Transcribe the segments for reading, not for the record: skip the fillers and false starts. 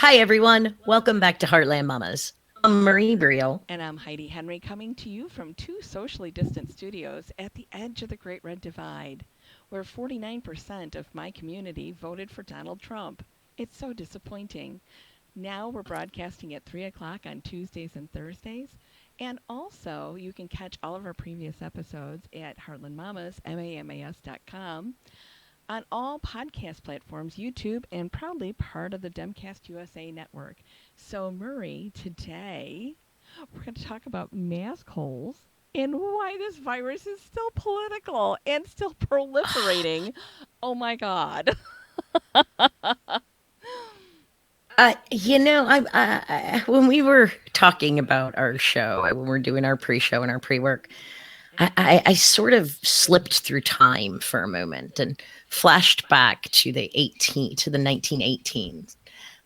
Hi, everyone. Welcome back to Heartland Mamas. I'm Marie Briel. And I'm Heidi Henry coming to you from two socially distant studios at the edge of the Great Red Divide, where 49% of my community voted for Donald Trump. It's so disappointing. Now we're broadcasting at 3 o'clock on Tuesdays and Thursdays. And also, you can catch all of our previous episodes at heartlandmamas.com on all podcast platforms, YouTube, and proudly part of the Demcast USA network. So, Murray, today we're going to talk about mask holes and why this virus is still political and still proliferating. Oh my God. When we were talking about our show, when we're doing our pre-show and our pre-work, I sort of slipped through time for a moment and flashed back to the 1918s,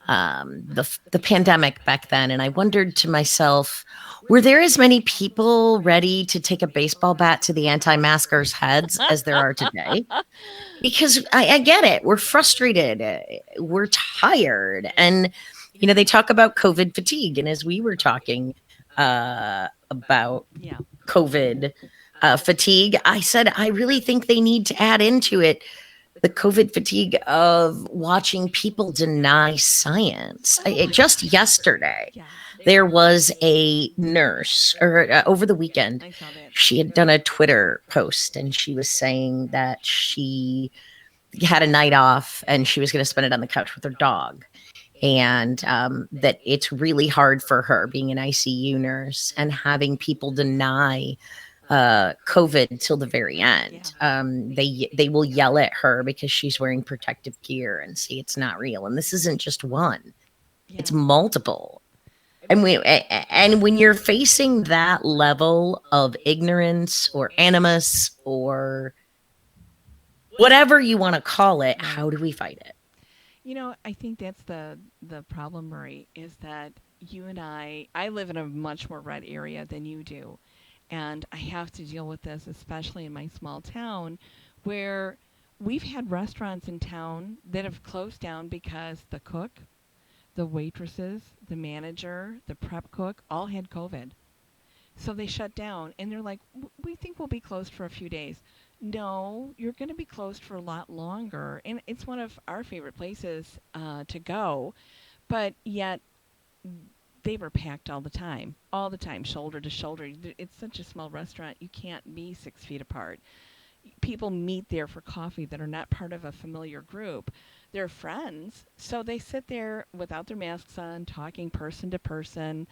the pandemic back then, and I wondered to myself, were there as many people ready to take a baseball bat to the anti-maskers' heads as there are today? Because I get it, we're frustrated, we're tired, and they talk about COVID fatigue, and as we were talking about Yeah. COVID fatigue, I said I really think they need to add into it the COVID fatigue of watching people deny science. Just yesterday, Yeah. there was a nurse, or over the weekend, I saw that. she had done a Twitter post and she was saying that she had a night off and she was going to spend it on the couch with her dog. And that it's really hard for her being an ICU nurse and having people deny COVID till the very end. They will yell at her because she's wearing protective gear and say it's not real. And this isn't just one; Yeah. it's multiple. And when you're facing that level of ignorance or animus or whatever you want to call it, how do we fight it? I think that's the problem, Murray, is that you and I live in a much more red area than you do. And I have to deal with this, especially in my small town, where we've had restaurants in town that have closed down because the cook, the waitresses, the manager, the prep cook all had COVID. So they shut down and they're like, we think we'll be closed for a few days. No, you're going to be closed for a lot longer. And it's one of our favorite places to go. But yet they were packed all the time, shoulder to shoulder. It's such a small restaurant, you can't be 6 feet apart. People meet there for coffee that are not part of a familiar group. They're friends, so they sit there without their masks on, talking person to person,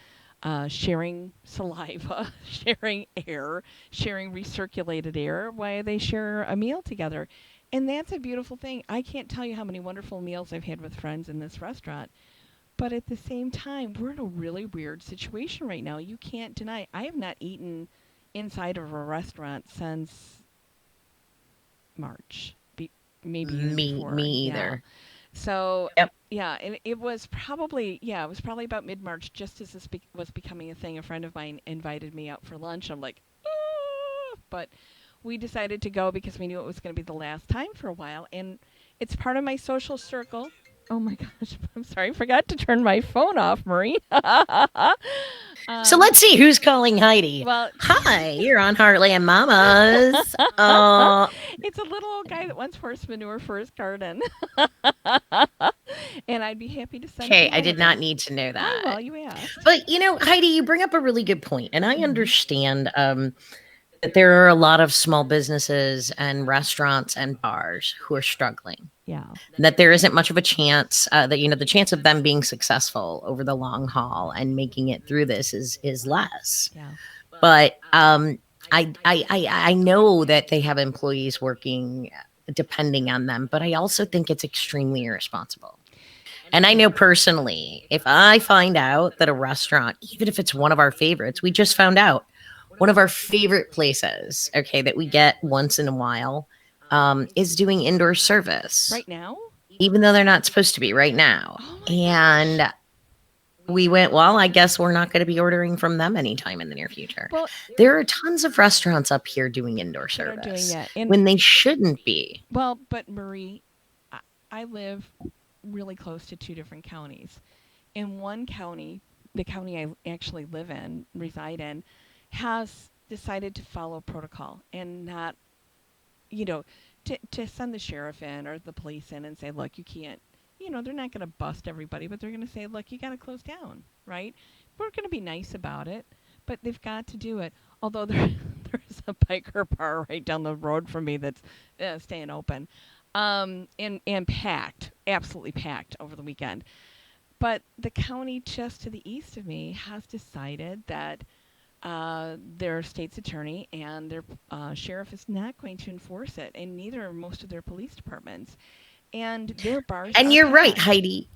sharing saliva, sharing air, sharing recirculated air while they share a meal together. And that's a beautiful thing. I can't tell you how many wonderful meals I've had with friends in this restaurant. But at the same time, we're in a really weird situation right now. You can't deny. I have not eaten inside of a restaurant since March, maybe even Me before. Yeah. either. So, Yep. yeah, and it was probably about mid March, just as this was becoming a thing. A friend of mine invited me out for lunch. I'm like, but we decided to go because we knew it was going to be the last time for a while, and it's part of my social circle. Oh my gosh, I'm sorry, I forgot to turn my phone off, Marie. So let's see who's calling Heidi. Well, Hi, you're on Heartland Mamas. it's a little old guy that wants horse manure for his garden. And I'd be happy to send Okay, some I did not over. need to know Oh, that. well, you asked. But Heidi, you bring up a really good point, and I Mhm. understand that there are a lot of small businesses and restaurants and bars who are struggling. Yeah. That there isn't much of a chance that the chance of them being successful over the long haul and making it through this is less. Yeah. But I know that they have employees working depending on them, but I also think it's extremely irresponsible. And I know personally, if I find out that a restaurant, even if it's one of our favorites, we just found out one of our favorite places, okay, that we get once in a while, is doing indoor service, Right now? even though they're not supposed to be right now. Oh my gosh. And we went, well, I guess we're not going to be ordering from them anytime in the near future. Well, There are tons of restaurants up here doing indoor that are doing service that. And when they shouldn't be. well, but Marie, I live really close to two different counties. in one county, the county I actually live in, reside in, has decided to follow protocol and not, you know, to send the sheriff in or the police in and say, look, you can't, they're not going to bust everybody, but they're going to say, look, you got to close down, right? We're going to be nice about it, but they've got to do it. Although there's a biker bar right down the road from me that's staying open, and packed, absolutely packed over the weekend. But the county just to the east of me has decided that their state's attorney and their sheriff is not going to enforce it, and neither are most of their police departments. And their bars And are you're right, packed. Heidi.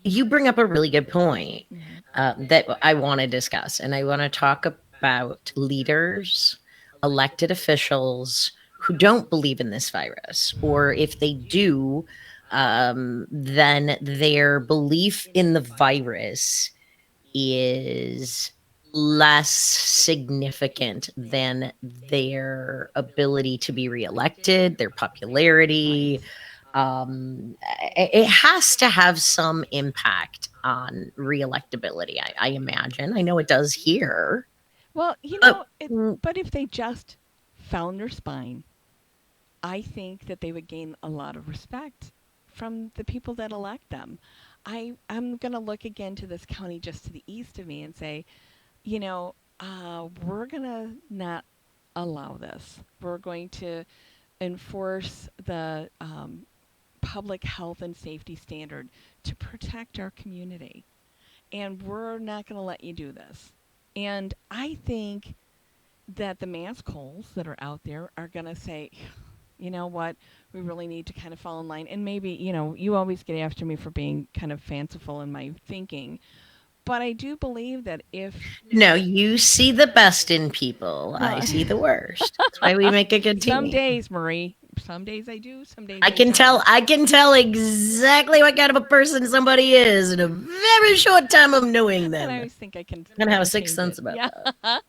You bring up a really good point Mhm. that I want to discuss, and I want to talk about leaders, elected officials who don't believe in this virus, or if they do, then their belief in the virus is less significant than their ability to be reelected, their popularity. Right. It has to have some impact on reelectability, I imagine. I know it does here. Well, But but if they just found their spine, I think that they would gain a lot of respect from the people that elect them. I'm going to look again to this county just to the east of me and say, we're going to not allow this. We're going to enforce the public health and safety standard to protect our community. And we're not going to let you do this. And I think that the mass holes that are out there are going to say, you know what, we really need to kind of fall in line. And maybe, you always get after me for being kind of fanciful in my thinking. But I do believe that if, no, you see the best in people. I well, see the worst. That's why we make a good some team. days, Marie, some days I do, some days I I can don't. tell I can tell exactly what kind of a person somebody is in a very short time of knowing And I them. always think I can I'm gonna have kind a of sixth change sense it. about Yeah. that.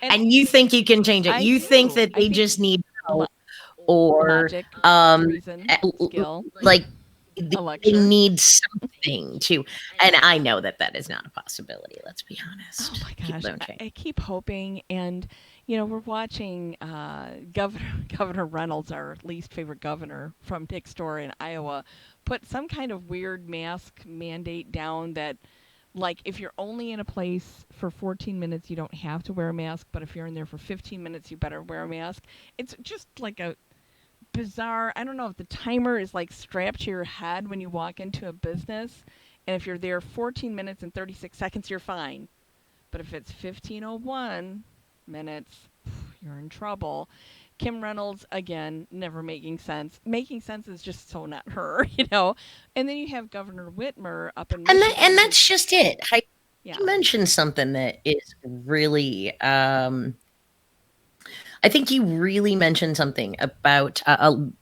And And you think you can change it. I You think do. that I they think just need lo- help or logic, um reason, skill, like they lecture. need something to, and I know that that is not a possibility, let's be Oh honest. my People gosh, don't change. I keep hoping, and we're watching Governor Reynolds, our least favorite governor from next door in Iowa, put some kind of weird mask mandate down that, like, if you're only in a place for 14 minutes, you don't have to wear a mask, but if you're in there for 15 minutes, you better wear a mask. It's just like a bizarre. I don't know if the timer is like strapped to your head when you walk into a business, and if you're there 14 minutes and 36 seconds, you're fine. But if it's 15:01 minutes, you're in trouble. Kim Reynolds, again, never making sense. Making sense is just so not her, And then you have Governor Whitmer up in And Michigan, who, that's just it. yeah, You mentioned something that is really I think you really mentioned something about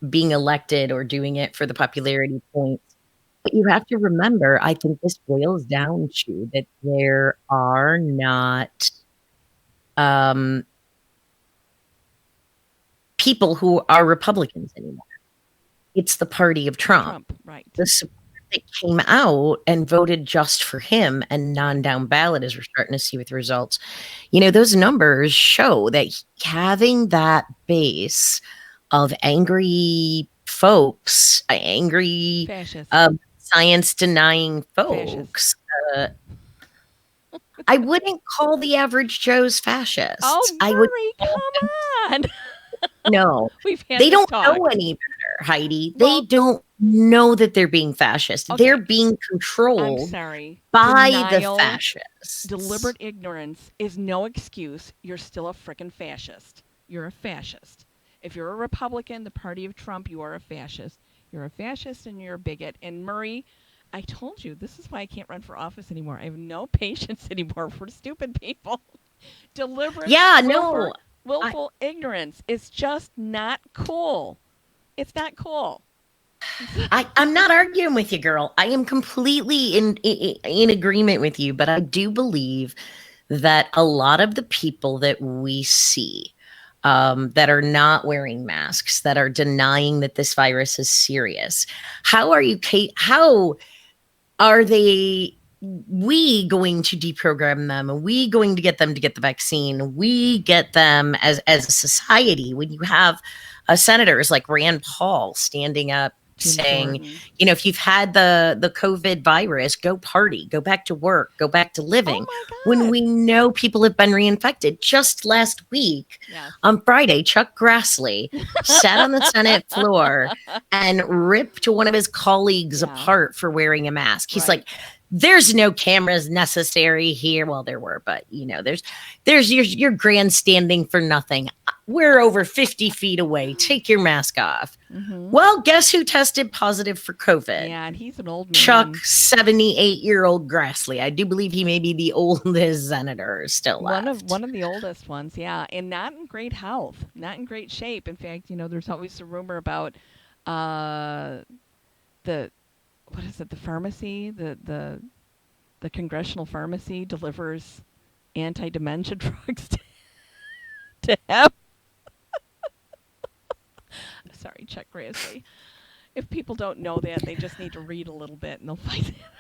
being elected or doing it for the popularity point. But you have to remember, I think this boils down to that there are not um, people who are Republicans anymore. It's the party of Trump. Trump, right. The support that came out and voted just for him and non-down ballot, as we're starting to see with results. Those numbers show that having that base of angry folks, angry Fascist. science denying Fascist. folks, uh, I wouldn't call the average Joes Oh, fascists. I would Murray, call them come on. no. We've had They this don't talk. know any better, Heidi. They Well, don't know that they're being fascist. They're okay. being I'm controlled sorry. by the Denial, fascists. deliberate ignorance is no excuse. You're still a frickin' fascist. You're a fascist. If you're a Republican, the party of Trump, you are a fascist. You're a fascist and you're a bigot. And Murray, I told you, this is why I can't run for office anymore. I have no patience anymore for stupid people. Deliberate, Yeah, no. I, willful ignorance is just not cool. It's not cool. I'm not arguing with you, girl. I am completely in agreement with you, but I do believe that a lot of the people that we see that are not wearing masks, that are denying that this virus is serious, how are they we going to deprogram them, and we going to get them to get the vaccine, we get them as a society, when you have senators like Rand Paul standing up Jim saying, Jordan. if you've had the COVID virus, go party, go back to work, go back to Oh living, my when God. we know people have been reinfected. Just last week Yes. on Friday, Chuck Grassley sat on the Senate floor and ripped one of his colleagues Yeah. apart for wearing a mask. He's Right. like, there's no cameras necessary here. Well, there were, but there's you're grandstanding for nothing. We're over 50 feet away. Take your mask off. Mm-hmm. Well, guess who tested positive for COVID? Yeah, and he's an old Chuck, man. 78-year-old Grassley. I do believe he may be the oldest senator still One left. of the oldest ones, yeah, and not in great health, not in great shape. In fact, there's always a rumor about uh, the what is it? The pharmacy, the Congressional pharmacy delivers anti-dementia drugs to him. Sorry, Chuck Grassley. If people don't know that, they just need to read a little bit and they'll find it out.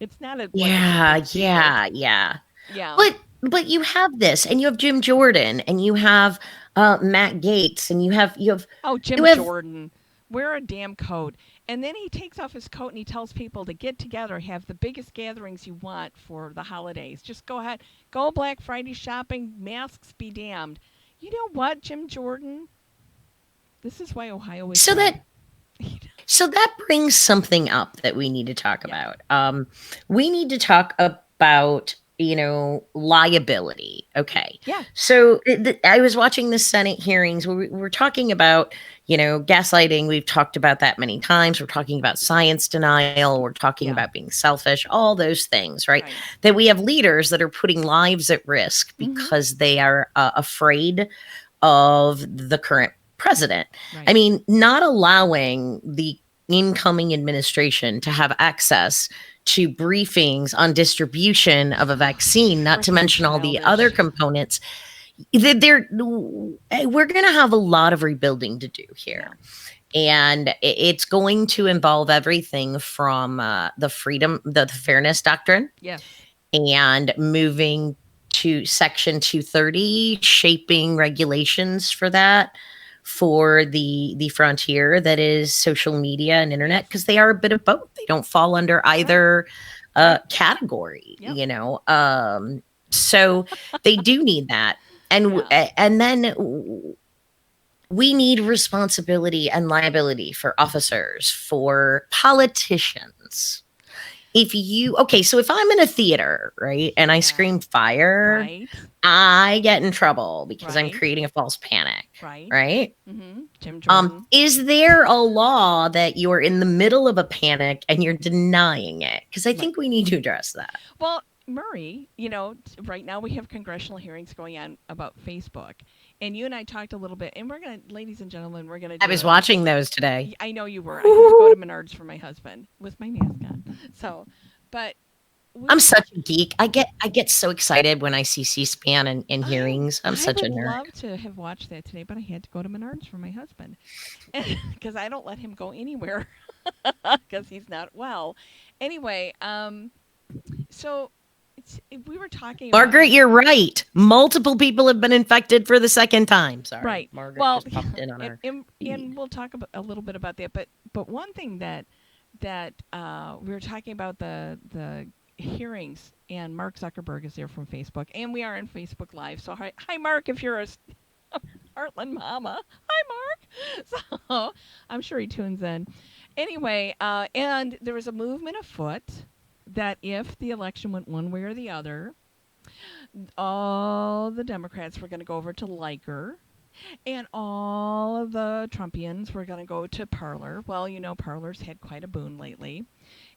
It's not like a Yeah, complete secret. yeah, yeah. Yeah. But you have this, and you have Jim Jordan, and you have Matt Gates, and Oh, you Jim have Jordan, wear a damn coat. And then he takes off his coat and he tells people to get together, have the biggest gatherings you want for the holidays. Just go ahead, go Black Friday shopping, masks be damned. You know what, Jim Jordan? This is why Ohio is so red. that So that brings something up that we need to talk Yeah. about. We need to talk about, liability. Okay. Yeah. So I was watching the Senate hearings where we're talking about, gaslighting. We've talked about that many times. We're talking about science denial. We're talking Yeah. about being selfish, all those things, right? Right. That we have leaders that are putting lives at risk Mm-hmm. because they are afraid of the current president. I Right. mean, not allowing the incoming administration to have access to briefings on distribution of a vaccine, not to Freaking mention all the other childish. components. We're going to have a lot of rebuilding to do Yeah. here. And it's going to involve everything from the fairness doctrine, Yes. and moving to Section 230, shaping regulations for that, for the frontier that is social media and internet, Yes. because they are a bit of both. They don't fall under Right. either Right. category, Yep. So they do need that. And Yeah. and then we need responsibility and liability for officers, for politicians. So if I'm in a theater, right, and I Yeah. scream fire, Right. I get in trouble because I'm Right. creating a false panic, Right. right? Mm-hmm. Jim Jordan. Is there a law that you're in the middle of a panic and you're denying it? Because I Right. think we need to address that. Well, Murray, right now we have congressional hearings going on about Facebook. And you and I talked a little bit, and ladies and gentlemen, we're going to I do was a. watching those today. I know you were. I had to go to Menards for my husband with my mask on. So, but I'm we, such a geek. I get so excited when I see C-SPAN and I, hearings. I'm I such a would nerd. love to have watched that today, but I had to go to Menards for my husband. Because I don't let him go anywhere because he's not well. Anyway, so we were talking about. Margaret, you're right. Multiple people have been infected for the second time. Sorry, Right. Margaret Well, just popped in on our and feed. we'll talk a little bit about that. But one thing that we were talking about the hearings, and Mark Zuckerberg is there from Facebook, and we are in Facebook Live. So hi Mark, if you're a Heartland mama, hi Mark. So I'm sure he tunes in. Anyway, and there was a movement afoot that if the election went one way or the other, all the Democrats were going to go over to Liker, and all of the Trumpians were going to go to Parler. Well, Parler's had quite a boon lately.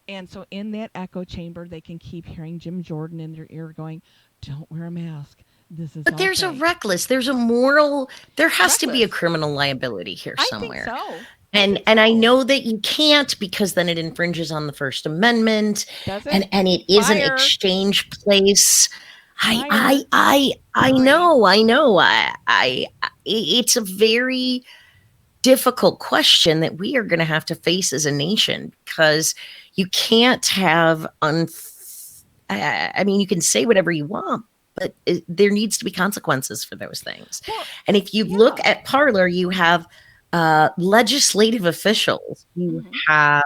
And so in that echo chamber, they can keep hearing Jim Jordan in their ear going, don't wear a mask. This is But all there's a fake. reckless, there's a moral, there has to be a Reckless. criminal liability here I think somewhere. so. And I know that you can't, because then it infringes on the First Amendment, Does and it? it is an Fire. exchange place. Fire. I Murray. know, it's a very difficult question that we are going to have to face as a nation, because you can't have I mean, you can say whatever you want, but there needs to be consequences for those things. Well, And if you look yeah. at Parler, you have legislative officials, you Hmm. have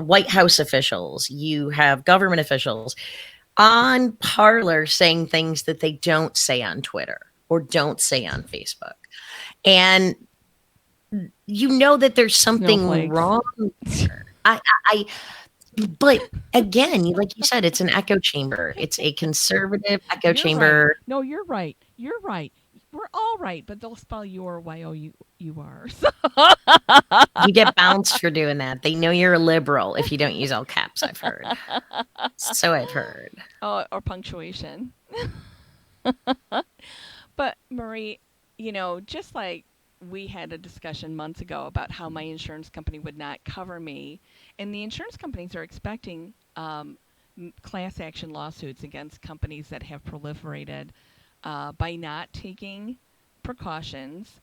White House officials, you have government officials on Parler saying things that they don't say on Twitter or don't say on Facebook. And you know that there's something Snowflakes. wrong there. I but again, like you said, it's an echo chamber. It's a conservative echo You're right. chamber. No, you're right. You're right. We're all right, but they'll spell your Y-O-U-R. So You get bounced for doing that. They know you're a liberal if you don't use all caps, I've heard. So I've heard. oh, or punctuation. But Marie, just like we had a discussion months ago about how my insurance company would not cover me, and the insurance companies are expecting class action lawsuits against companies that have proliferated by not taking precautions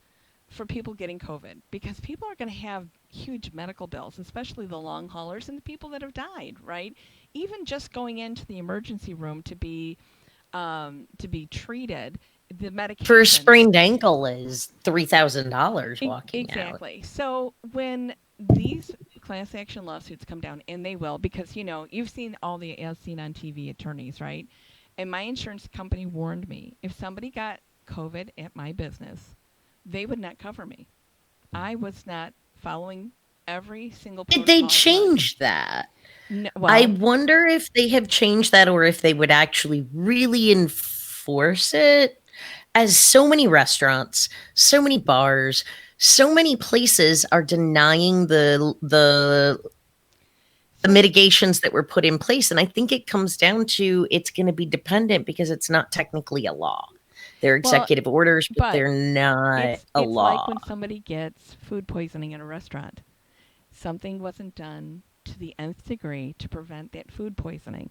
for people getting COVID, because people are going to have huge medical bills, especially the long haulers and the people that have died, right? Even just going into the emergency room to be treated, the For a medication. sprained ankle is $3,000 walking out. Exactly. So when these class action lawsuits come down, and they will, because you've seen all the as seen on TV attorneys, right? And my insurance company warned me, if somebody got COVID at my business, they would not cover me. I was not following every single Did they protocol I could. change that? No, I well, wonder if they have changed that or if they would actually really enforce it, as so many restaurants, so many bars, so many places are denying the so mitigations that were put in place. And I think it comes down to it's going to be dependent because it's not technically a law. They're well, executive orders, but but they're not a it's like law. when somebody gets food poisoning in a restaurant. Something wasn't done to the nth degree to prevent that food poisoning.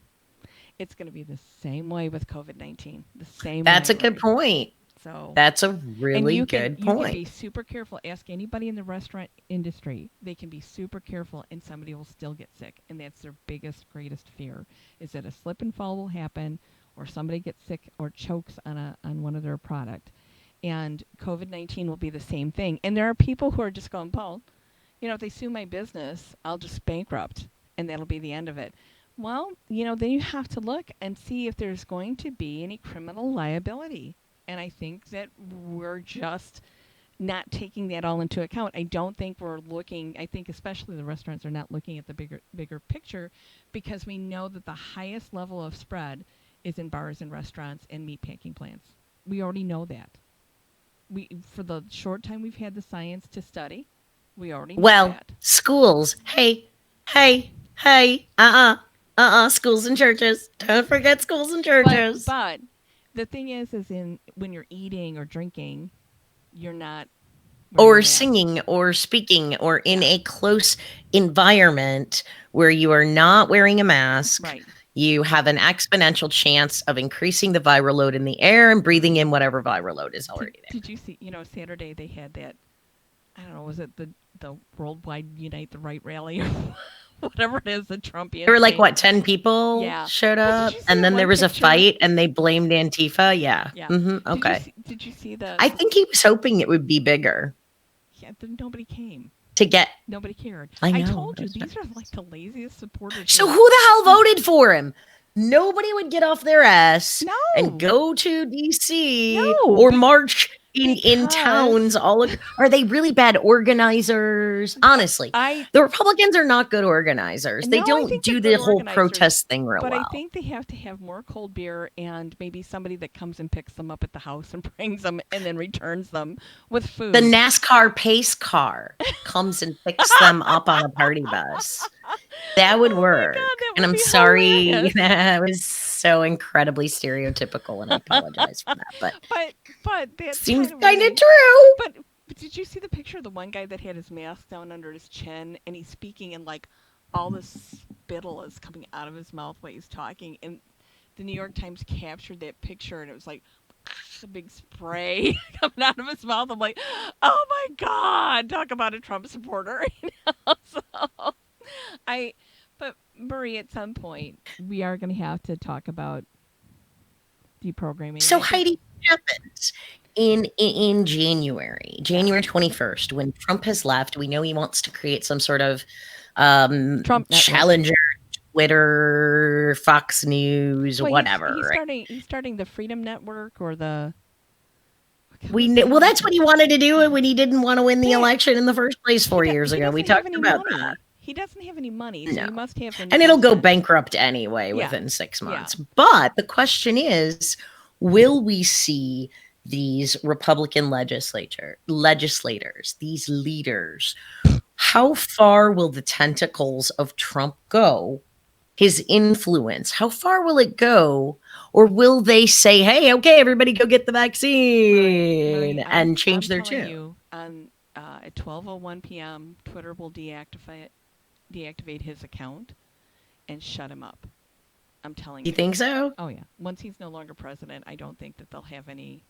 It's going to be the same way with COVID-19. The same That's way, a good Marie. point. So, That's a and really good you can point. be super careful. Ask anybody in the restaurant industry. They can be super careful, and somebody will still get sick. And that's their biggest, greatest fear: is that a slip and fall will happen, or somebody gets sick or chokes on one of their product. And COVID-19 will be the same thing. And there are people who are just going, Paul, if they sue my business, I'll just bankrupt, and that'll be the end of it. Well, then you have to look and see if there's going to be any criminal liability. And I think that we're just not taking that all into account. I don't think we're looking, I think especially the restaurants are not looking at the bigger picture, because we know that the highest level of spread is in bars and restaurants and meat packing plants. We already know that. For the short time we've had the science to study, we already know Well, that. schools. Hey, hey, hey. Schools and churches. Don't forget schools and But churches. but the thing is in when you're eating or drinking, you're not wearing a Or mask. singing or speaking or in Yeah, a close environment where you are not wearing a mask, right. you have an exponential chance of increasing the viral load in the air and breathing in whatever viral load is Did already there. did you see? Saturday they had that. I don't know. Was it the Worldwide Unite the Right rally or whatever it is that Trump There were like instigated? what, 10 people Yeah. showed But did up you see and that then there one was a picture? fight and they blamed Antifa. Yeah. Yeah. Okay. Did you see the? I think he was hoping it would be bigger Yeah. Nobody came. to get. Nobody cared. I I know. told you these are like the laziest supporters So who. who the hell voted for him? Nobody would get off their ass and No. go to DC No. or march in towns Because are they really bad organizers? Honestly, I the Republicans are not good organizers. They no, I don't think they're do good the whole organizers, protest thing real but I well. think they have to have more cold beer and maybe somebody that comes and picks them up at the house and brings them and then returns them with The food. NASCAR pace car comes and picks them up on a party bus. That would Oh my god, work. that And would I'm be sorry hilarious. that was so incredibly stereotypical, and I apologize for that, but But that's seems kind of kind of funny. true. But did you see the picture of the one guy that had his mask down under his chin and he's speaking and like all this spittle is coming out of his mouth while he's talking, and the New York Times captured that picture and it was like a big spray coming out of his mouth. I'm like, oh my god, talk about a Trump supporter. So I But Murray, at some point, we are going to have to talk about deprogramming, and So I think Heidi, what happens in January, yeah, January 21st, when Trump has left? We know he wants to create some sort of Trump Network. challenger Twitter, Fox News, Well, he's whatever. starting the Freedom Network or the We what's the well, other that's thing? what he wanted to do when he didn't want to win the They election in the first place he 4 years he ago. We doesn't have talked any about that. money. He doesn't have any money, so No. he must have And it'll go investment. bankrupt anyway Yeah, within 6 yeah. months. But the question is, will we see these Republican legislators, these leaders, how far will the tentacles of Trump go? His influence, how far will it go? Or will they say, hey, okay, everybody go get the Murray, vaccine and I'm change their telling tune? you, on at 12:01 p.m., Twitter will deactivate his account and shut him up. I'm telling You you. think so? Oh yeah. Once he's no longer president, I don't think that they'll have any.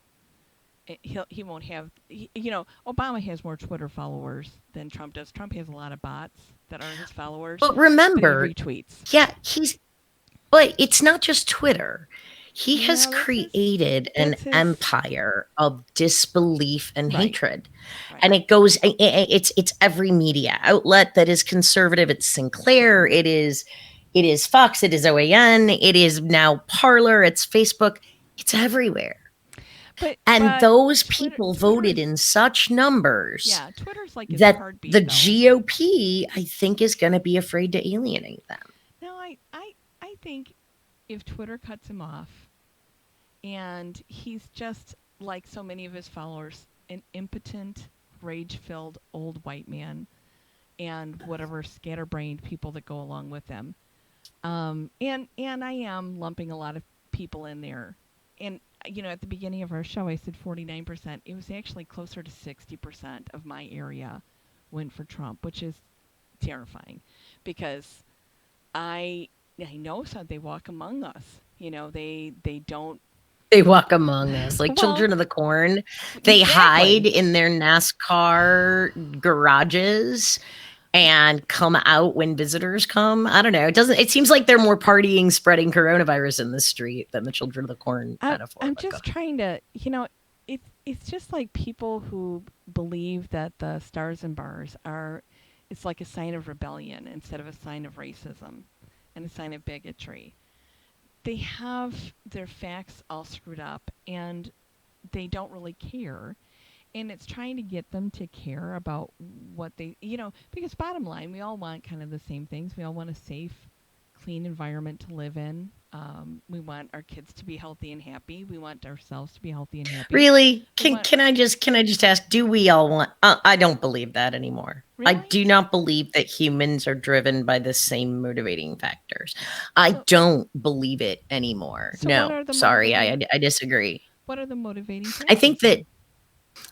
He won't have. Obama has more Twitter followers than Trump does. Trump has a lot of bots that are his followers, But but he remember, retweets. yeah, but it's not just Twitter. He has No, created an that's his. empire of disbelief and Right. hatred. Right. And it's every media outlet that is conservative. It's Sinclair, it is Fox, it is OAN, it is now Parler, it's Facebook. It's everywhere. And But those people voted Twitter's in such numbers yeah, Twitter's like his that the heartbeat though. GOP, I think, is going to be afraid to alienate them. No, I think if Twitter cuts him off and he's just like so many of his followers, an impotent, rage-filled old white man and whatever scatterbrained people that go along with them. And I am lumping a lot of people in there. And at the beginning of our show, I said 49%. It was actually closer to 60% of my area went for Trump, which is terrifying, because I I know so they walk among us. They don't. They walk among us like Well, children of the corn. They hide exactly. in their NASCAR garages and come out when visitors come. I don't know. It seems like they're more partying, spreading coronavirus in the street than the children of the corn metaphor. I'm But just trying to, it's just like people who believe that the stars and bars are, it's like a sign of rebellion instead of a sign of racism and a sign of bigotry. They have their facts all screwed up and they don't really care. And it's trying to get them to care about what because bottom line, we all want kind of the same things. We all want a safe, clean environment to live in. We want our kids to be healthy and happy. We want ourselves to be healthy and happy. really, We want, can I just ask? Do we all want? I don't believe that anymore. I really? do not believe that humans are driven by the same motivating factors. I So, don't believe it anymore. so what No, are the sorry, motivating? I disagree. What are the motivating I factors think that then?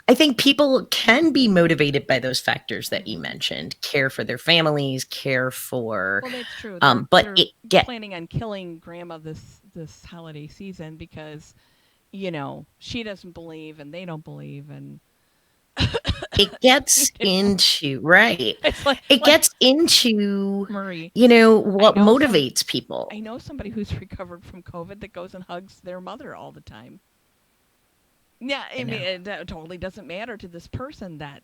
I think people can be motivated by those factors that you Mm-hmm. mentioned, care for their families, care for, Well, that's true. They're but they're it get planning on killing grandma this holiday season because she doesn't believe and they don't believe and it gets into right. it's like It gets into, Murray. I what know motivates people. I know somebody who's recovered from COVID that goes and hugs their mother all the time. Yeah, I I mean, know. it totally doesn't matter to this person that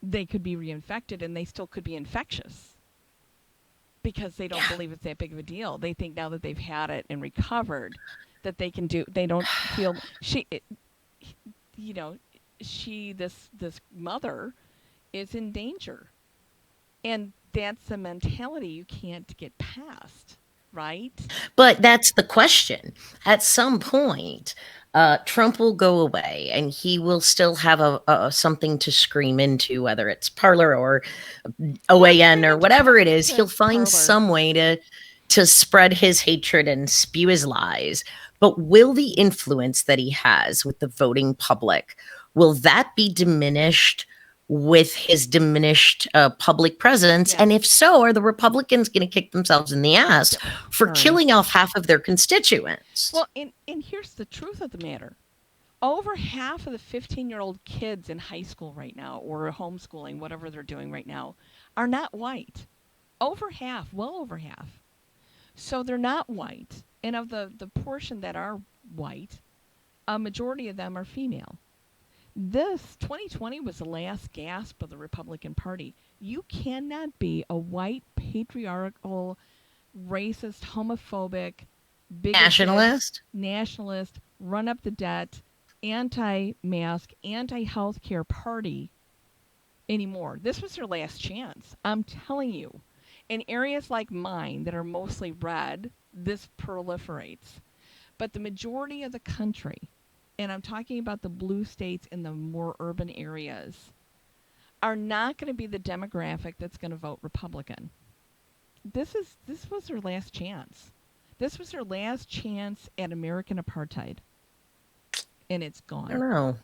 they could be reinfected and they still could be infectious because they don't Yeah. believe it's that big of a deal. They think now that they've had it and recovered that they don't feel you know, this mother is in danger. And that's a mentality you can't get past, right? But that's the question. At some point, Trump will go away, and he will still have a something to scream into, whether it's Parler or He'll OAN scream or into whatever it is. He'll find parlor. some way to spread his hatred and spew his lies. But will the influence that he has with the voting public, will that be diminished with his diminished public presence? Yes. And if so, are the Republicans going to kick themselves in the ass for Murray. killing off half of their constituents? Well, and here's the truth of the matter. Over half of the 15-year-old kids in high school right now or homeschooling, whatever they're doing right now, are not white. Over half, well over half. So they're not white. And of the portion that are white, a majority of them are female. This 2020 was the last gasp of the Republican Party. You cannot be a white, patriarchal, racist, homophobic, bigoted, Nationalist. nationalist, run up the debt, anti mask, anti healthcare party anymore. This was their last chance. I'm telling you. In areas like mine that are mostly red, this proliferates. But the majority of the country, and I'm talking about the blue states in the more urban areas, are not going to be the demographic that's going to vote Republican. This was their last chance. This was their last chance at American apartheid, and it's I don't gone. know.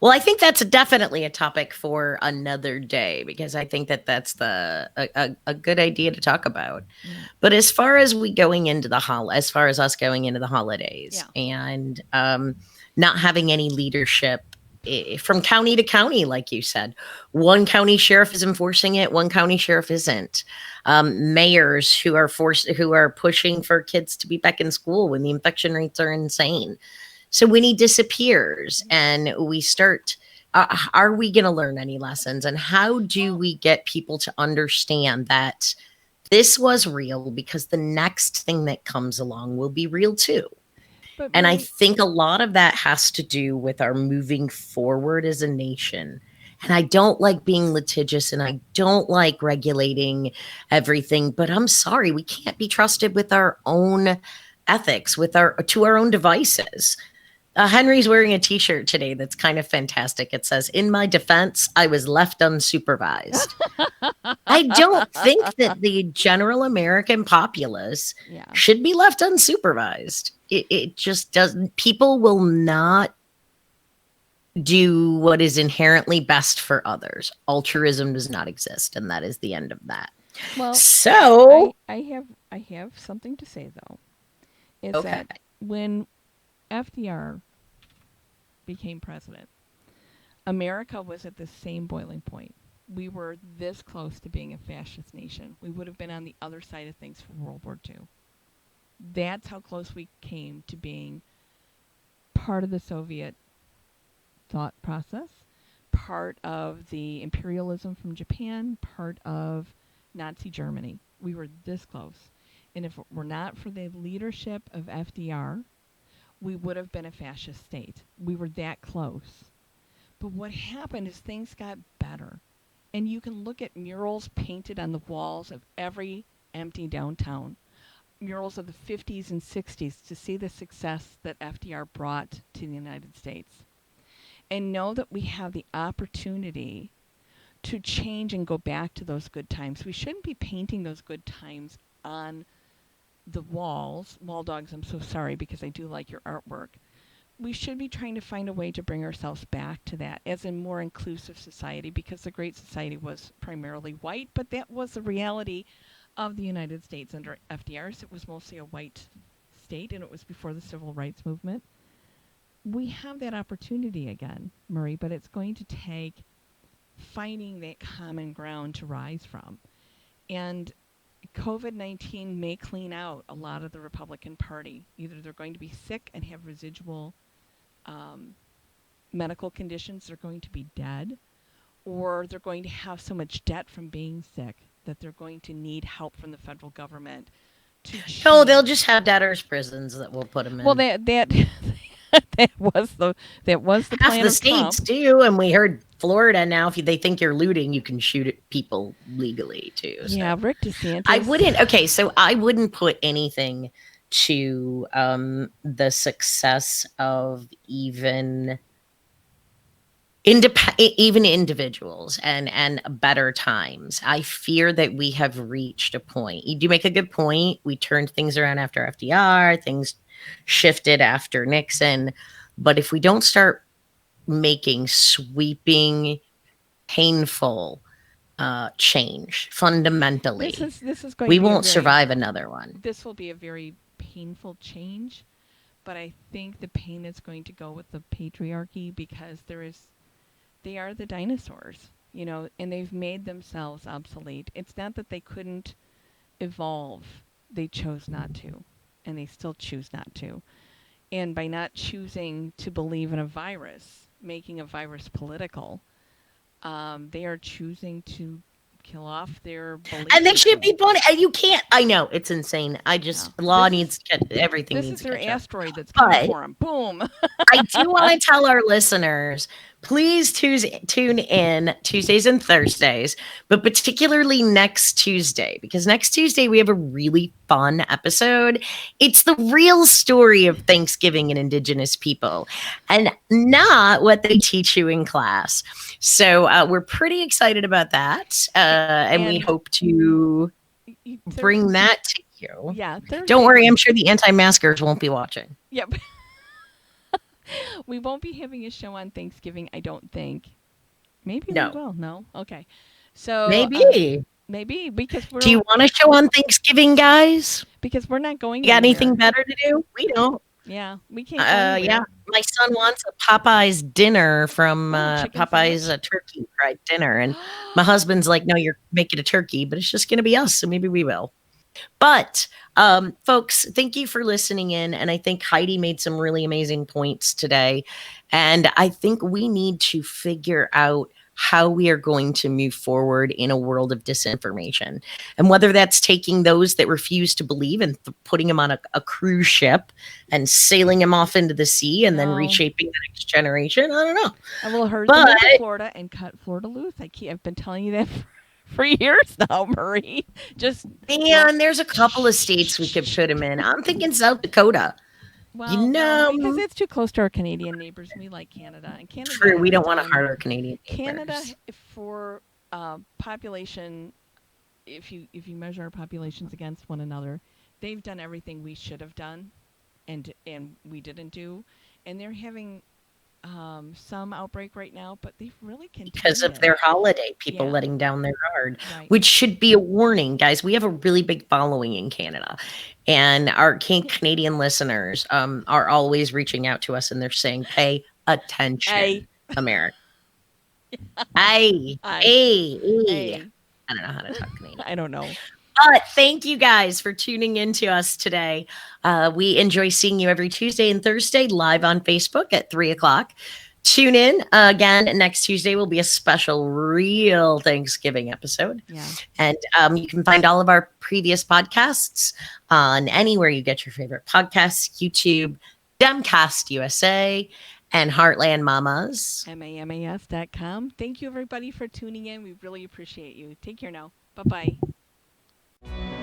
Well, I think that's definitely a topic for another day because I think that that's a good idea to talk about. Yeah. But as far as we going into as far as us going into the holidays Yeah. and not having any leadership from county to county, like you said, one county sheriff is enforcing it, one county sheriff isn't. Mayors who are pushing for kids to be back in school when the infection rates are insane. So when he disappears and we start, are we going to learn any lessons? And how do Well, we get people to understand that this was real because the next thing that comes along will be real too? but And I Marie, think a lot of that has to do with our moving forward as a nation. And I don't like being litigious and I don't like regulating everything, but I'm sorry, we can't be trusted with our own ethics, with our to our own devices. Henry's wearing a T-shirt today that's kind of fantastic. It says, "In my defense, I was left unsupervised." I don't think that the general American populace yeah. should be left unsupervised. It just doesn't. People will not do what is inherently best for others. Altruism does not exist, and that is the end of that. Well, So, I have something to say though. Is okay, that when FDR became president, America was at the same boiling point. We were this close to being a fascist nation. We would have been on the other side of things for World War II. That's how close we came to being part of the Soviet thought process, part of the imperialism from Japan, part of Nazi Germany. We were this close. And if it were not for the leadership of FDR, we would have been a fascist state. We were that close. But what happened is things got better. And you can look at murals painted on the walls of every empty downtown, murals of the 50s and 60s, to see the success that FDR brought to the United States. And know that we have the opportunity to change and go back to those good times. We shouldn't be painting those good times on the walls. Wall dogs, I'm so sorry because I do like your artwork. We should be trying to find a way to bring ourselves back to that as a more inclusive society, because the Great Society was primarily white, but that was the reality of the United States under FDR's. It was mostly a white state, and it was before the Civil Rights Movement. We have that opportunity again, Murray, but it's going to take finding that common ground to rise from. And COVID-19 may clean out a lot of the Republican Party. Either they're going to be sick and have residual um, medical conditions, they're going to be dead, or they're going to have so much debt from being sick that they're going to need help from the federal government to no, they'll just change. have debtors' prisons that we'll put them Well, in. that was the Half plan the of states Trump. do, and we heard Florida now. If they think you're looting, you can shoot at people legally too. So Yeah, Rick I DeSantis. wouldn't. Okay, so I wouldn't put anything to the success of even individuals and better times. I fear that we have reached a point. You do make a good point. We turned things around after FDR. Things shifted after Nixon. But if we don't start making sweeping, painful change fundamentally, This is going we to be a won't very survive another one. this will be a very painful change, but I think the pain is going to go with the patriarchy, because they are the dinosaurs, and they've made themselves obsolete. It's not that they couldn't evolve, they chose not to, and they still choose not to. And by not choosing to believe in a virus, making a virus political, they are choosing to kill off their belief And they should system. be bunny. You can't. I know it's insane. I Yeah, just law needs to everything this needs is to their catch up. asteroid that's coming But for them. Boom. I do want to tell our listeners, please tune in Tuesdays and Thursdays, but particularly next Tuesday, because next Tuesday we have a really fun episode. It's the real story of Thanksgiving and Indigenous people and not what they teach you in class. So we're pretty excited about that. And we And hope to Thursday, bring that to you. yeah, Don't Thursday. worry, I'm sure the anti-maskers won't be watching. Yep. We won't be having a show on Thanksgiving, I don't think. Maybe we No, will. No. Okay. So maybe. maybe because Do you we're want a show on Thanksgiving, guys? not going You got anything anywhere. better to do? We don't. Yeah, we can't go Yeah. anywhere. My son wants a Popeyes dinner from Oh, chicken Popeyes sandwich. turkey fried dinner, and my husband's like, "No, you're making a turkey, but it's just going to be us, so maybe we will." But folks, thank you for listening in. And I think Heidi made some really amazing points today. And I think we need to figure out how we are going to move forward in a world of disinformation. And whether that's taking those that refuse to believe and putting them on a cruise ship and sailing them off into the sea and then No. reshaping the next generation. I don't know. I will herd them But into Florida and cut Florida loose. I've been telling you that for years now, Marie. Just man, there's a couple of states we could put them in. I'm thinking South Dakota. You well, no, because know, it's too close to our Canadian neighbors. We like Canada, and Canada true. We has don't want to done hurt our Canadian Canada neighbors. for population. If you measure our populations against one another, they've done everything we should have done, and we didn't do, and they're having some outbreak right now, but they've really Because contained of it. their holiday, people Yeah, letting down their guard, right. which should be a warning, guys. We have a really big following in Canada, and our Canadian listeners are always reaching out to us, and they're saying, "Pay attention, A, America." Hey, I, hey, hey. A. I don't know how to talk Canadian. I don't know. But thank you guys for tuning in to us today. We enjoy seeing you every Tuesday and Thursday live on Facebook at 3 o'clock. Tune in again. Next Tuesday will be a special, real Thanksgiving episode. Yeah. And you can find all of our previous podcasts on anywhere you get your favorite podcasts, YouTube, Demcast USA, and Heartland Mamas. MAMAS.com. Thank you, everybody, for tuning in. We really appreciate you. Take care now. Bye bye.